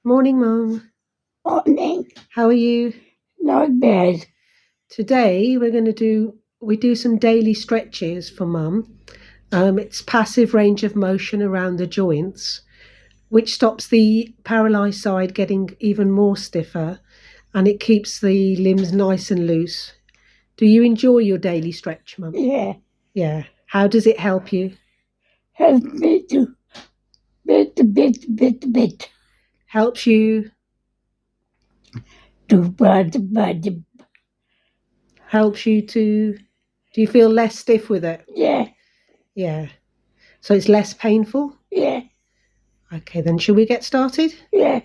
Morning, Mum. Morning. How are you? Not bad. Today we do some daily stretches for Mum. It's passive range of motion around the joints, which stops the paralysed side getting even more stiffer, and it keeps the limbs nice and loose. Do you enjoy your daily stretch, Mum? Yeah. Yeah. How does it help you? Help me to bit. Helps you. Bad. Helps you to. Do you feel less stiff with it? Yeah. Yeah. So it's less painful? Yeah. Okay, then shall we get started? Yeah.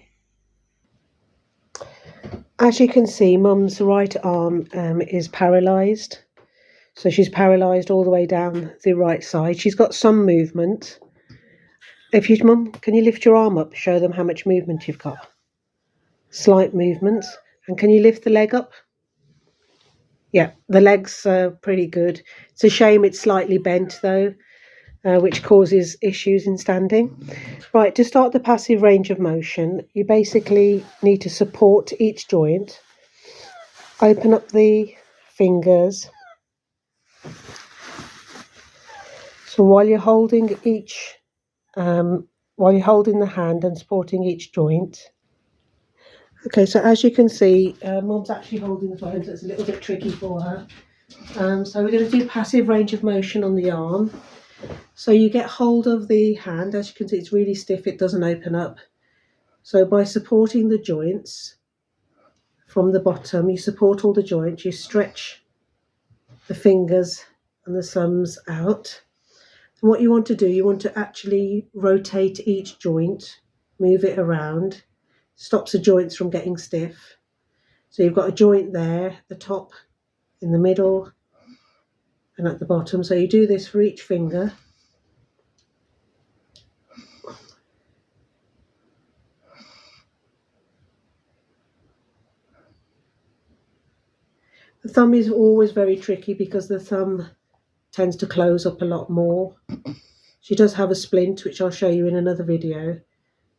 As you can see, Mum's right arm is paralysed. So she's paralysed all the way down the right side. She's got some movement. Mum, can you lift your arm up? Show them how much movement you've got. Slight movement. And can you lift the leg up? Yeah, the leg's pretty good. It's a shame it's slightly bent though, which causes issues in standing. Right, to start the passive range of motion, you basically need to support each joint. Open up the fingers. So while you're holding the hand and supporting each joint. Okay, so as you can see, Mum's actually holding the phone, so it's a little bit tricky for her. So we're going to do passive range of motion on the arm. So you get hold of the hand. As you can see, it's really stiff, it doesn't open up. So by supporting the joints from the bottom, you support all the joints, you stretch the fingers and the thumbs out. And what you want to do, you want to actually rotate each joint, move it around, stops the joints from getting stiff. So you've got a joint there, at the top, in the middle, and at the bottom. So you do this for each finger. The thumb is always very tricky because the thumb tends to close up a lot more. She does have a splint, which I'll show you in another video,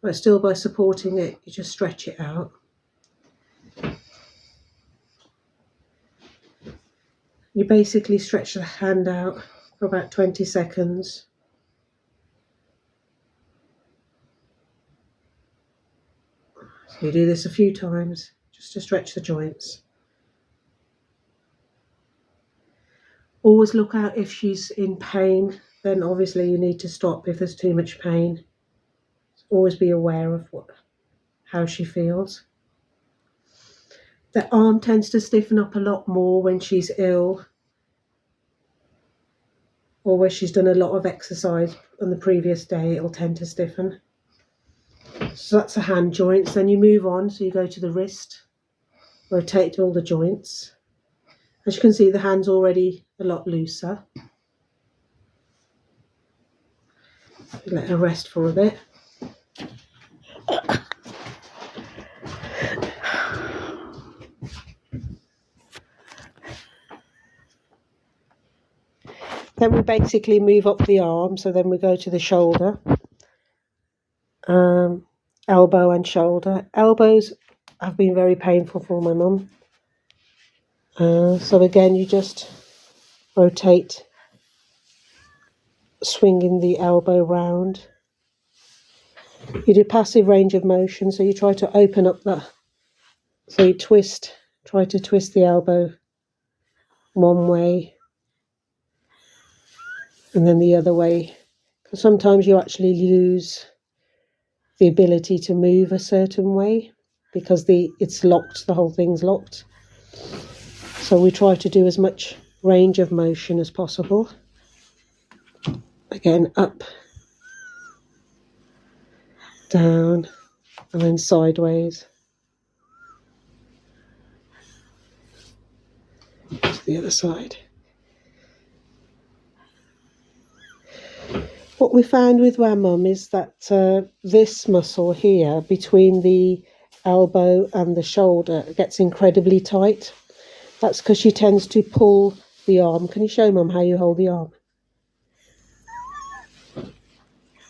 but still by supporting it, you just stretch it out. You basically stretch the hand out for about 20 seconds. So you do this a few times just to stretch the joints. Always look out if she's in pain, then obviously you need to stop if there's too much pain. Always be aware of how she feels. The arm tends to stiffen up a lot more when she's ill or where she's done a lot of exercise on the previous day. It'll tend to stiffen. So that's the hand joints. Then you move on, so you go to the wrist, rotate all the joints. As you can see, the hand's already a lot looser. Let her rest for a bit. Then we basically move up the arm, so then we go to the shoulder, elbow and shoulder. Elbows have been very painful for my mum. So again, you just rotate, swinging the elbow round. You do passive range of motion, so you try to open up so you try to twist the elbow one way and then the other way. Because sometimes you actually lose the ability to move a certain way because it's locked, the whole thing's locked. So we try to do as much range of motion as possible. Again, up, down, and then sideways to the other side. What we found with our mum is that this muscle here between the elbow and the shoulder gets incredibly tight. That's because she tends to pull the arm. Can you show Mum how you hold the arm?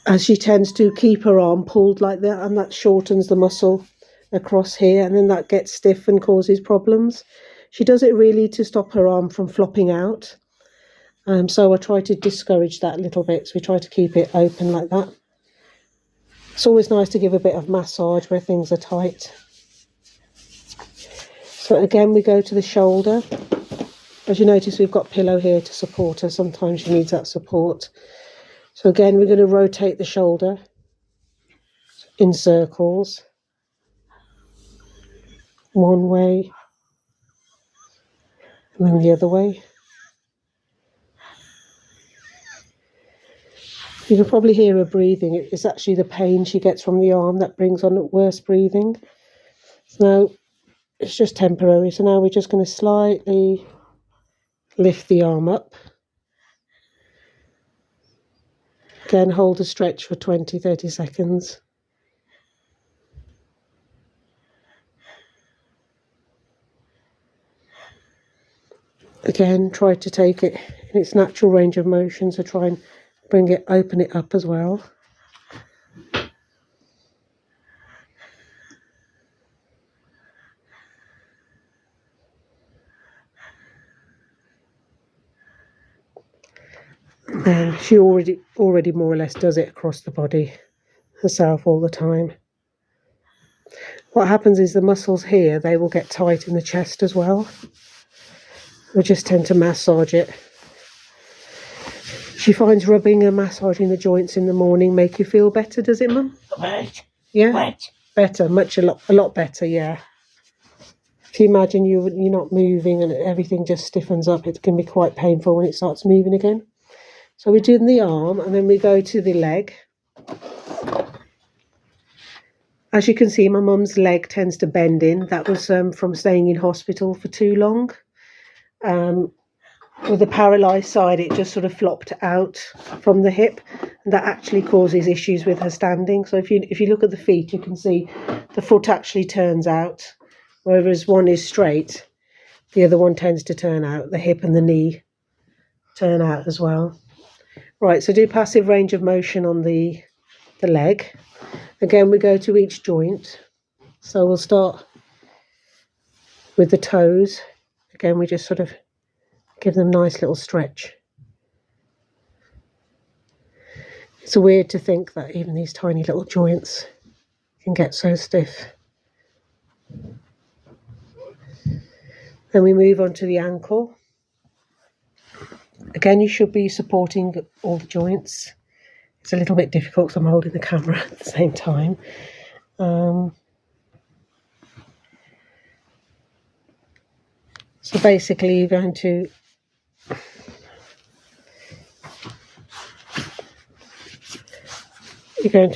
as she tends to keep her arm pulled like that, and that shortens the muscle across here, and then that gets stiff and causes problems. She does it really to stop her arm from flopping out. So I try to discourage that a little bit. So we try to keep it open like that. It's always nice to give a bit of massage where things are tight. So again, we go to the shoulder. As you notice, we've got pillow here to support her. Sometimes she needs that support. So again, we're going to rotate the shoulder in circles. One way and then the other way. You can probably hear her breathing. It's actually the pain she gets from the arm that brings on worse breathing. So now it's just temporary. So now we're just going to slightly lift the arm up. Again, hold a stretch for 20-30 seconds. Again, try to take it in its natural range of motion, so try and open it up as well. And she already more or less does it across the body herself all the time. What happens is the muscles here, they will get tight in the chest as well. We just tend to massage it. She finds rubbing and massaging the joints in the morning make you feel better, does it, Mum? Wet. Yeah? Wet. Better, a lot better, yeah. If you imagine you're not moving and everything just stiffens up, it can be quite painful when it starts moving again. So we're doing the arm and then we go to the leg. As you can see, my mum's leg tends to bend in. That was from staying in hospital for too long. With the paralysed side, it just sort of flopped out from the hip, and that actually causes issues with her standing. So if you look at the feet, you can see the foot actually turns out, whereas one is straight, the other one tends to turn out. The hip and the knee turn out as well. Right, so do passive range of motion on the leg. Again, we go to each joint. So we'll start with the toes. Again, we just sort of give them a nice little stretch. It's weird to think that even these tiny little joints can get so stiff. Then we move on to the ankle. Again, you should be supporting all the joints. It's a little bit difficult because I'm holding the camera at the same time. So basically you're going to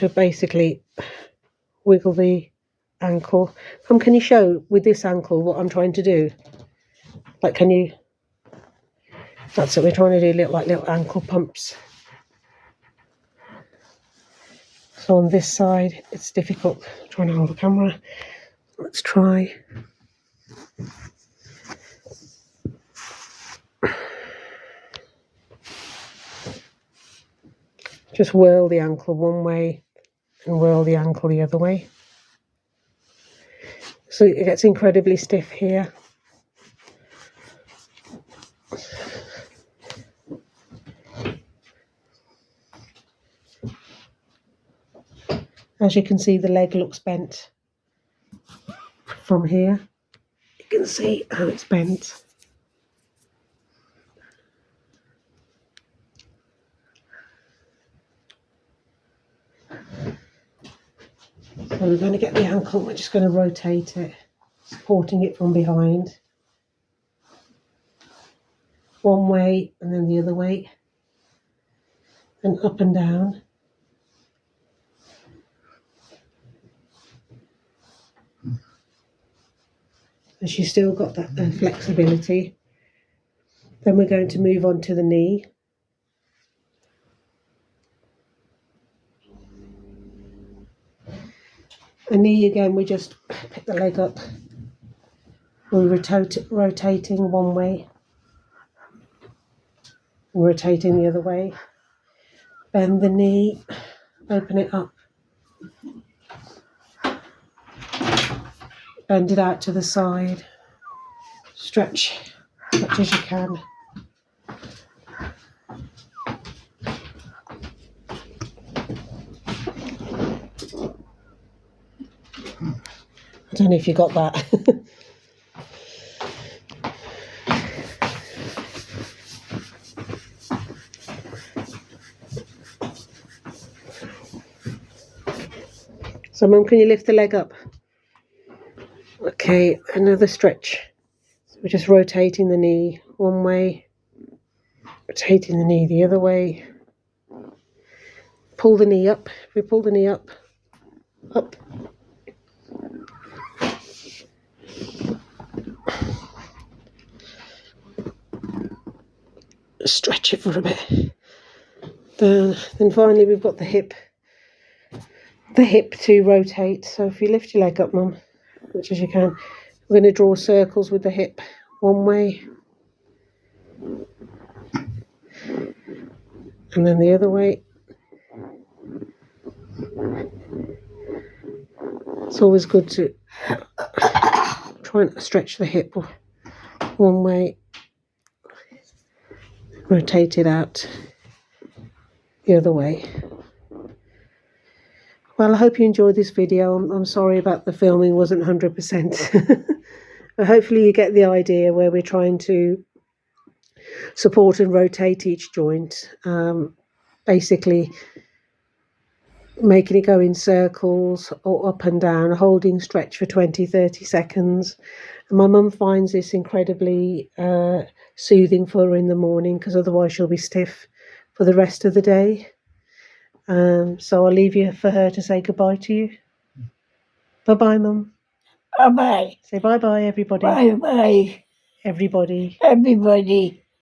basically wiggle the ankle. Can you show with this ankle what I'm trying to do? Like, can you? That's it. We're trying to do little ankle pumps. So on this side, it's difficult trying to hold the camera. Let's try. Just whirl the ankle one way and whirl the ankle the other way. So it gets incredibly stiff here. As you can see, the leg looks bent from here. You can see how it's bent. So we're going to get the ankle, we're just going to rotate it, supporting it from behind. One way and then the other way. And up and down. And she's still got that flexibility. Then we're going to move on to the knee. The knee again, we just pick the leg up. We're rotating one way. Rotating the other way. Bend the knee Open it up. Bend it out to the side. Stretch as much as you can. I don't know if you got that. So, Mum, can you lift the leg up? Okay, another stretch. So we're just rotating the knee one way, rotating the knee the other way. Pull the knee up. If we pull the knee up, up. Stretch it for a bit. Then finally we've got the hip to rotate. So if you lift your leg up, Mum, as much as you can, we're going to draw circles with the hip one way and then the other way. It's always good to try and stretch the hip one way, rotate it out the other way. Well, I hope you enjoyed this video. I'm sorry about the filming wasn't 100%. But hopefully you get the idea where we're trying to support and rotate each joint. Basically making it go in circles or up and down, holding stretch for 20-30 seconds. And my mum finds this incredibly soothing for her in the morning, because otherwise she'll be stiff for the rest of the day. So I'll leave you for her to say goodbye to you. Bye-bye, Mum. Bye-bye. Say bye-bye, everybody. Bye-bye, Everybody. everybody.